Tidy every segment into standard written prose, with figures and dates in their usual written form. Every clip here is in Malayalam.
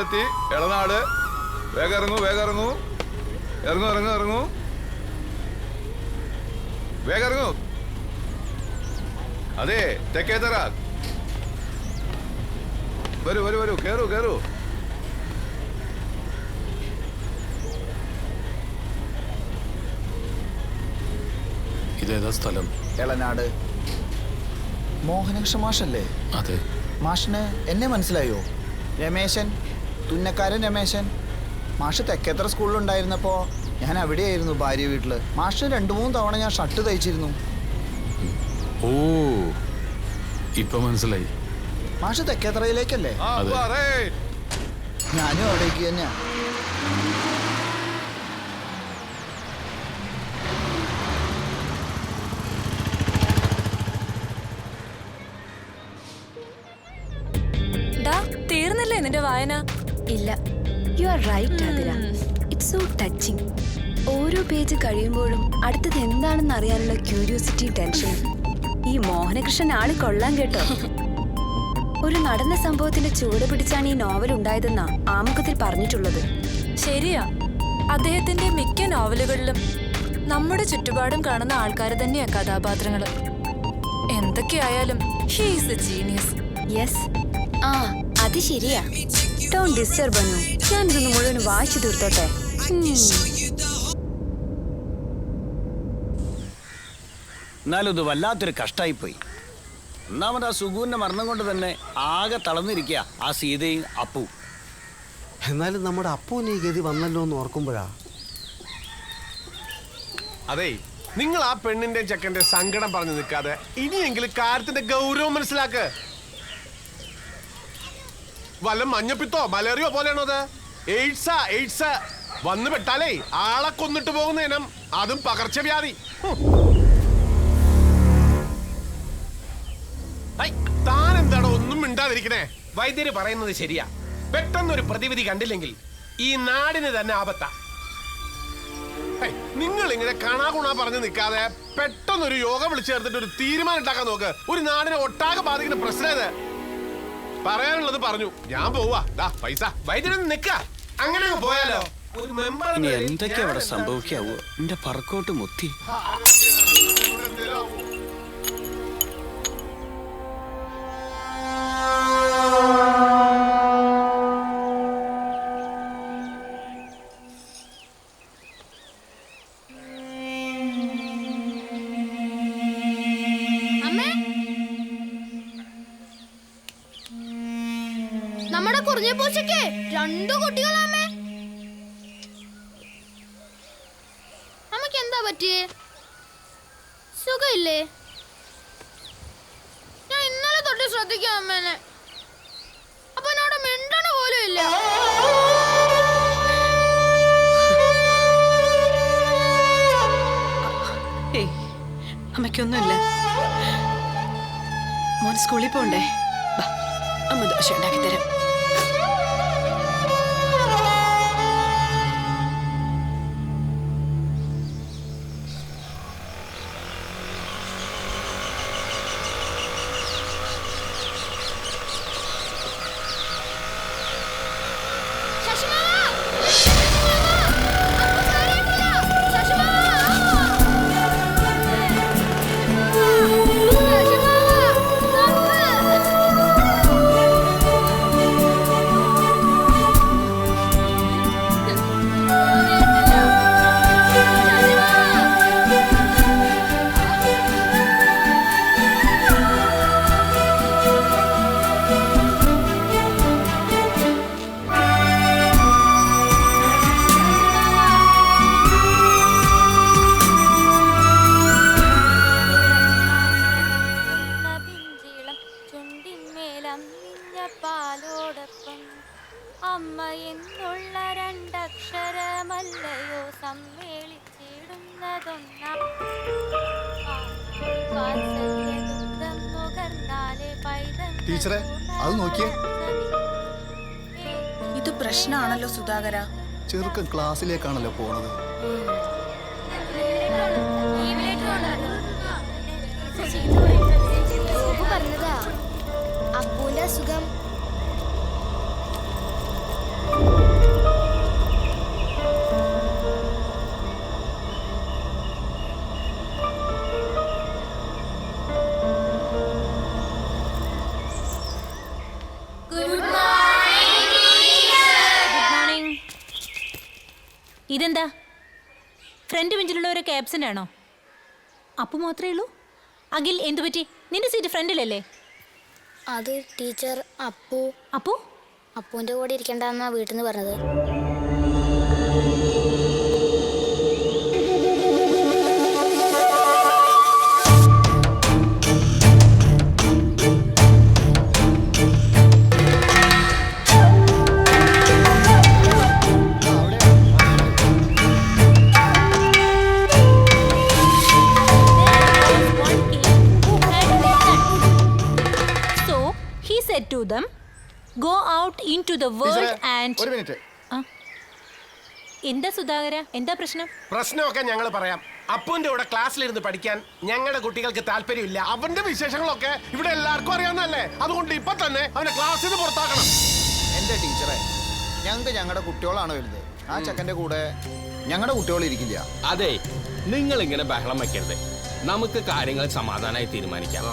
എത്തി എളനാട്. വേഗം ഇറങ്ങൂ, വേഗം ഇറങ്ങൂ, ഇറങ്ങൂ ഇറങ്ങൂ ഇറങ്ങൂ, വേഗം ഇറങ്ങൂ. അതെ, തെക്കേത്തറ. വരൂ വരൂ വരൂ, കേറൂ കേറൂ. ഇതേതാ സ്ഥലം? എളനാട്. മോഹനകൃഷ്ണ മാഷല്ലേ? അതെ. മാഷിന് എന്നെ മനസ്സിലായോ? രമേശൻ, തുന്നക്കാരൻ രമേശൻ. മാഷ് തെക്കേത്തറ സ്കൂളിലുണ്ടായിരുന്നപ്പോൾ ഞാൻ അവിടെയായിരുന്നു, ഭാര്യ വീട്ടില്. മാഷിന് 2-3 തവണ ഞാൻ ഷർട്ട് തയ്ച്ചിരുന്നു. ഓ, ഇപ്പൊ മനസ്സിലായി. മാഷ് തെക്കേത്തറയിലേക്കല്ലേ? ഞാനും അവിടേക്ക് തന്നെയാ. തീർന്നില്ലേ നിന്റെ വായന? ഇല്ല, you are right Athira. It's so touching. ഓരോ പേജ് കഴിയുമ്പോഴും അടുത്തത് എന്താണെന്ന് അറിയാനുള്ള ക്യൂരിയോസിറ്റി, ടെൻഷൻ. ഈ മോഹനകൃഷ്ണൻ ആള് കൊള്ളാൻ കേട്ടോ. ഒരു നടന്ന സംഭവത്തിന്റെ ചുവട് പിടിച്ചാണ് ഈ നോവൽ ഉണ്ടായതെന്നാ ആമുഖത്തിൽ പറഞ്ഞിട്ടുള്ളത്. ശരിയാ, അദ്ദേഹത്തിന്റെ മിക്ക നോവലുകളിലും നമ്മുടെ ചുറ്റുപാടും കാണുന്ന ആൾക്കാർ തന്നെയാ കഥാപാത്രങ്ങള്. എന്തൊക്കെയായാലും he is A genius. Yes, ആ അത് ശരിയാ. ഡോണ്ട് ഡിസ്റ്റർബ് അനു, ഞാനിതൊന്ന് മുഴുവൻ വായിച്ചു തീർത്തോട്ടെ. എന്നാലും ഇത് വല്ലാത്തൊരു കഷ്ടായിപ്പോയി. ഒന്നാമത് ആ സുഗുവിന്റെ മരണം കൊണ്ട് തന്നെ ആകെ തളർന്നിരിക്കുക ആ സീതയും അപ്പു. എന്നാലും നമ്മുടെ അപ്പൂന് ഈ ഗതി വന്നല്ലോ എന്ന് ഓർക്കുമ്പോഴാ. അതെ, നിങ്ങൾ ആ പെണ്ണിന്റെ ചെക്കന്റെ സങ്കടം പറഞ്ഞു നിൽക്കാതെ ഇനിയെങ്കിലും കാര്യത്തിന്റെ ഗൗരവം മനസ്സിലാക്ക്. വല്ല മഞ്ഞപ്പിത്തോ മലേറിയോ പോലെയാണോ അത്? എയ്ഡ്സ് വന്നു പെട്ടാലേ ആളെ കൊന്നിട്ട് പോകുന്ന ഇനം, അതും പകർച്ചവ്യാധി. താൻ എന്താണോ ഒന്നും മിണ്ടാതിരിക്കണേ? വൈദ്യര് പറയുന്നത് ശരിയാ. പെട്ടെന്നൊരു പ്രതിവിധി കണ്ടില്ലെങ്കിൽ ഈ നാടിന് തന്നെ ആപത്താ. നിങ്ങൾ ഇങ്ങനെ കാണാകുണാ പറഞ്ഞു നിൽക്കാതെ പെട്ടെന്നൊരു യോഗ വിളിച്ചു ചേർത്തിട്ട് ഒരു തീരുമാനം ഉണ്ടാക്കാൻ നോക്ക്. ഒരു നാടിനെ ഒട്ടാകെ ബാധിക്കുന്ന പ്രശ്നം ഇത്. പറയാനുള്ളത് പറഞ്ഞു, ഞാൻ പോവാ. പൈസ വൈദ്യുതി നിക്ക, അങ്ങനെ പോയാലോ? ഇനി എന്തൊക്കെയാ അവിടെ സംഭവിക്കാവോ? എന്റെ പറക്കോട്ട് മുത്തി. നമ്മുടെ കുറിഞ്ഞ പൂച്ചയ്ക്ക് 2 കുട്ടികളാമേ. അമ്മയ്ക്ക് എന്താ പറ്റിയേ? സുഖമില്ലേ? ഞാൻ ഇന്നലെ തൊട്ട് ശ്രദ്ധിക്കാം അമ്മേനെ. അപ്പൊ എന്നോട് മിണ്ടണ പോലും ഇല്ല. അമ്മയ്ക്കൊന്നുമില്ല. മോൻ സ്കൂളിൽ പോണ്ടേ? അമ്മ ദോശ ഉണ്ടാക്കി തരാം. ടീച്ചറെ, അത് നോക്കിയേ. ഇത് പ്രശ്നമാണല്ലോ സുധാകര. ചെറുക്കൻ ക്ലാസ്സിലേക്കാണല്ലോ പോണത്. പറഞ്ഞതാ അപ്പൂന്റെ അസുഖം. ഫ്രണ്ട് ബെഞ്ചിലുള്ളവരൊക്കെ ആബ്സെന്റ് ആണോ? അപ്പു മാത്രമേ ഉള്ളൂ? അഖിൽ എന്തു പറ്റി? നിന്റെ സീറ്റ് ഫ്രണ്ടിലല്ലേ? അത് ടീച്ചർ അപ്പു അപ്പു അപ്പുവിന്റെ കൂടെ ഇരിക്കണ്ടെന്നാ വീട്ടിൽ നിന്ന് പറഞ്ഞത്. to them, go out into the world and... ഒരു മിനിറ്റ്. എന്താ സുധാകര, എന്താ പ്രശ്നം? പ്രശ്നമൊക്കെ ഞങ്ങൾ പറയാം. അപ്പുവിന്റെ കൂടെ ക്ലാസ്സിലിരുന്ന് പഠിക്കാൻ ഞങ്ങളുടെ കുട്ടികൾക്ക് താല്പര്യമില്ല. അവന്റെ വിശേഷങ്ങളൊക്കെ ഇവിടെ എല്ലാവർക്കും അറിയാവുന്നതല്ലേ. അതുകൊണ്ട് ഇപ്പൊ തന്നെ അവനെ ക്ലാസ്സിൽ നിന്ന് പുറത്താക്കണം. എന്റെ ടീച്ചറെ, ഞങ്ങൾക്ക് ഞങ്ങളുടെ കുട്ടികളാണ് വലുത്. ആ ചെക്കന്റെ കൂടെ ഞങ്ങളുടെ കുട്ടികൾ ഇരിക്കില്ല. അതെ, നിങ്ങൾ ഇങ്ങനെ ബഹളം വെക്കരുത്. നമുക്ക് കാര്യങ്ങൾ സമാധാനമായി തീരുമാനിക്കാം.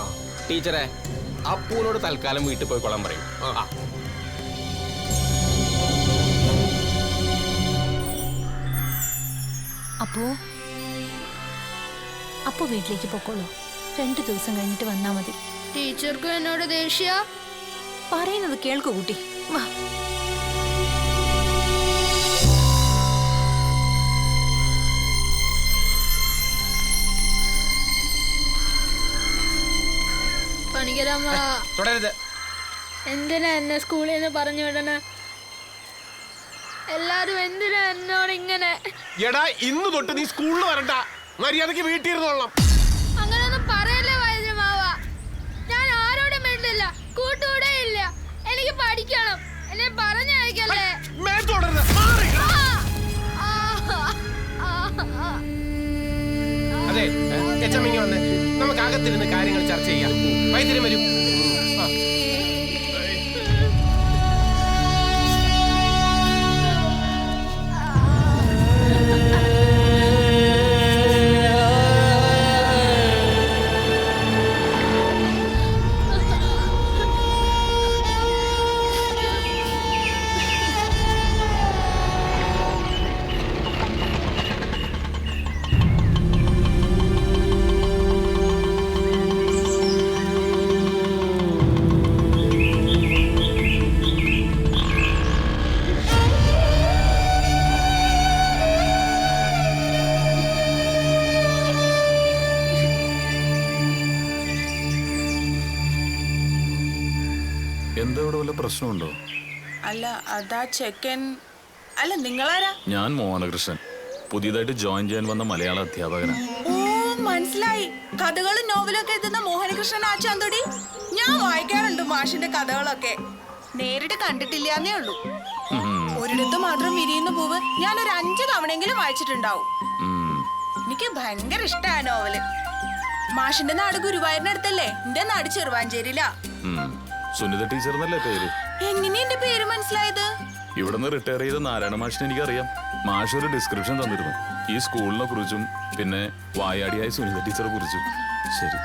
ടീച്ചറെ, അപ്പുവിനോട് തൽക്കാലം വീട്ടിൽ പോയിക്കൊള്ളാൻ പറയും. അപ്പോ വീട്ടിലേക്ക് പൊക്കോളൂ. 2 ദിവസം കഴിഞ്ഞിട്ട് വന്നാ മതി. ടീച്ചർക്ക് എന്നോട് ദേഷ്യ? പറയുന്നത് കേൾക്കൂ കുട്ടി. വാ. തുടരുത്. എന്തിനാ എന്നെ സ്കൂളിൽ നിന്ന് പറഞ്ഞു വിടണ? എല്ലാരും എന്തിനാ എന്നോട് ഇങ്ങനെ? എടാ, ഇന്ന് തൊട്ട് നീ സ്കൂളിൽ വരണ്ട, മര്യാദക്ക് വീട്ടിൽ ഇരുന്നോളാം. അങ്ങനൊന്നും പറയല്ലേ വൈദ്യമാവ. ഞാൻ ആരോടും മിണ്ടില്ല, കൂട്ടുകൂടെ ഇല്ല. എനിക്ക് പഠിക്കണം. എന്നെ പറഞ്ഞയക്കല്ലേ. അതെ, എച്ചമ്മിങ്ങി വന്ന് നമുക്ക് അകത്തിരുന്ന് കാര്യങ്ങൾ ചർച്ച ചെയ്യാം. വൈദ്യുതി വരും. എന്താ ഇവിടെ വല്ല പ്രശ്നമുണ്ടോ? അല്ല, അതാ ചെക്കൻ. അല്ല, നിങ്ങളാരാ? ഞാൻ മോഹനകൃഷ്ണൻ, പുതിയതായിട്ട് ജോയിൻ ചെയ്യാൻ വന്ന മലയാള അധ്യാപകനാണ്. ഓ, മനസ്സിലായി. കഥകളും നോവലൊക്കെ എഴുതുന്ന മോഹനകൃഷ്ണൻ ആച്ചാന്തൊടി. ഞാൻ വായിക്കാറുണ്ട് മാഷിന്റെ കഥകളൊക്കെ. നേരിട്ട് കണ്ടിട്ടില്ലാന്നേ ഉള്ളൂ. ഒരിടത്ത് മാത്രം വിരിയുന്ന പൂവ് ഞാനൊരു 5 തവണയെങ്കിലും വായിച്ചിട്ടുണ്ടാവും. എനിക്ക് ഭയങ്കര ഇഷ്ടമാണ് നോവല്. മാഷിന്റെ നാട് ഗുരുവായൂരിനടുത്തല്ലേ? എന്റെ നാട് ചെറുവാഞ്ചേരിയിലാ. സുനിത ടീച്ചർ എന്നല്ലേ പേര്? എങ്ങനെ എന്റെ പേര് മനസ്സിലായത്? ഇവിടുന്ന് റിട്ടയർ ചെയ്ത നാരായണ മാഷിനെ എനിക്കറിയാം. മാഷ് ഒരു ഡിസ്ക്രിപ്ഷൻ തന്നിരുന്നു, ഈ സ്കൂളിനെ കുറിച്ചും പിന്നെ വായാടിയായ സുനിത ടീച്ചറെ കുറിച്ചും. ശരി.